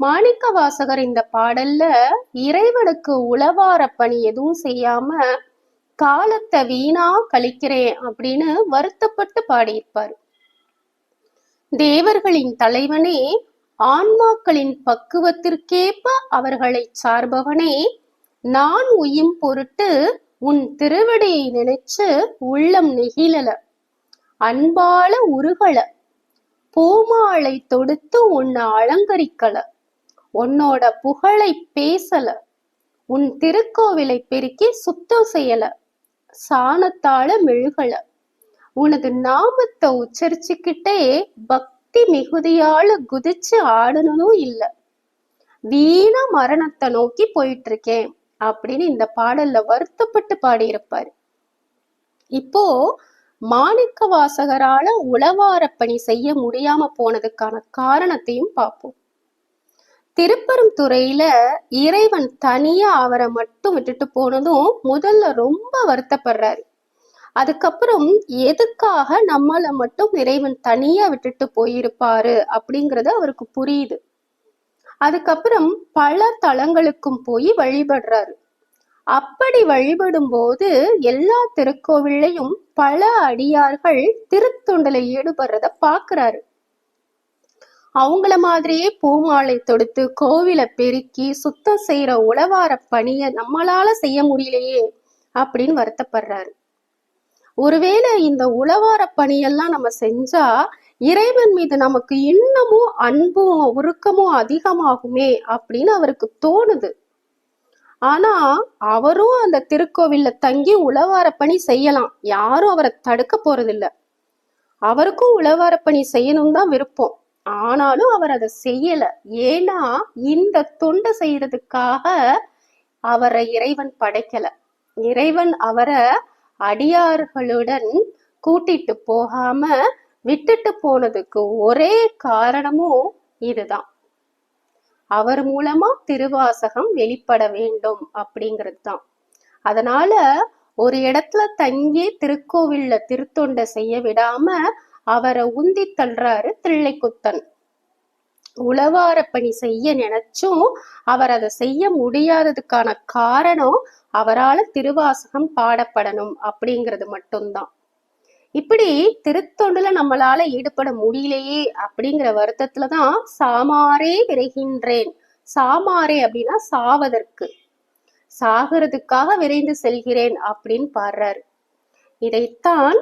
மாணிக்க வாசகர் இந்த பாடல்ல இறைவனுக்கு உளவார பணி எதுவும் செய்யாம காலத்தை வீணா கழிக்கிறேன் அப்படின்னு வருத்தப்பட்டு பாடியிருப்பாரு. தேவர்களின் தலைவனே, ஆன்மாக்களின் பக்குவத்திற்கேற்ப அவர்களை சார்பவனே, நான் உய்யும் பொருட்டு உன் திருவடியை நினைச்சு உள்ளம் நெகிழல, அன்பால உருகல, பூமாலை தொடுத்து உன்னை அலங்கரிக்கல, உன்னோட புகழை பேசல, உன் திருக்கோவிலை பெருக்கி சுத்தம் செய்யல, சாணத்தால மெழுகல, உனது நாமத்தை உச்சரிச்சுக்கிட்டே பக்தி மிகுதியால குதிச்சு ஆடணும் இல்ல, வீண மரணத்தை நோக்கி போயிட்டு இருக்கேன் அப்படின்னு இந்த பாடல்ல வருத்தப்பட்டு பாடியிருப்பாரு. இப்போ மாணிக்க வாசகரால உளவார பணி செய்ய முடியாம போனதுக்கான காரணத்தையும் பார்ப்போம். திருப்பெருந்துறையில இறைவன் தனியா அவரை மட்டும் விட்டுட்டு போனதும் முதல்ல ரொம்ப வருத்தப்படுறாரு. அதுக்கப்புறம் எதுக்காக நம்மள மட்டும் இறைவன் தனியா விட்டுட்டு போயிருப்பாரு அப்படிங்கறது அவருக்கு புரியுது. அதுக்கப்புறம் பல தலங்களுக்கும் போய் வழிபடுறாரு. அப்படி வழிபடும் போது எல்லா திருக்கோவிலையும் பல அடியார்கள் திருத்தொண்டுல ஈடுபடுறத பாக்குறாரு. அவங்கள மாதிரியே பூமாலை தொடுத்து கோவிலை பெருக்கி சுத்தம் செய்யற உளவார பணிய நம்மளால செய்ய முடியலையே அப்படின்னு வருத்தப்படுறாரு. ஒருவேளை இந்த உளவார பணியெல்லாம் நம்ம செஞ்சா இறைவன் மீது நமக்கு இன்னமும் அன்பும் உருக்கமும் அதிகமாகுமே அப்படின்னு அவருக்கு தோணுது. ஆனா அவரும் அந்த திருக்கோவில்ல தங்கி உளவார பணி செய்யலாம், யாரும் அவரை தடுக்க போறதில்ல. அவருக்கும் உளவார பணி செய்யணும் தான் விருப்பம். ஆனாலும் அவர் அதை செய்யல. ஏன்னா இந்த தொண்டு செய்யறதுக்காக அவரை இறைவன் படைக்கல. இறைவன் அவரை அடியார்களுடன் கூட்டிட்டு போகாம விட்டுட்டு போனதுக்கு ஒரே காரணமும் இதுதான். அவர் மூலமா திருவாசகம் வெளிப்பட வேண்டும் அப்படிங்கிறது தான். அதனால ஒரு இடத்துல தங்கி திருக்கோவில்ல திருத்தொண்டை செய்ய விடாம அவரை உந்தி தள்ளுறாரு தில்லைக்குத்தன். உளவார பணி செய்ய நினைச்சும் அவர் அதை செய்ய முடியாததுக்கான காரணம் அவரால் திருவாசகம் பாடப்படணும் அப்படிங்கிறது மட்டும்தான். இப்படி திருத்தொண்டுல நம்மளால ஈடுபட முடியலையே அப்படிங்கிற வருத்தத்துலதான் சாமாரே விரைகின்றேன். சாமாரே அப்படின்னா சாவதற்கு, சாகிறதுக்காக விரைந்து செல்கிறேன் அப்படின்னு பாடுறாரு. இதைத்தான்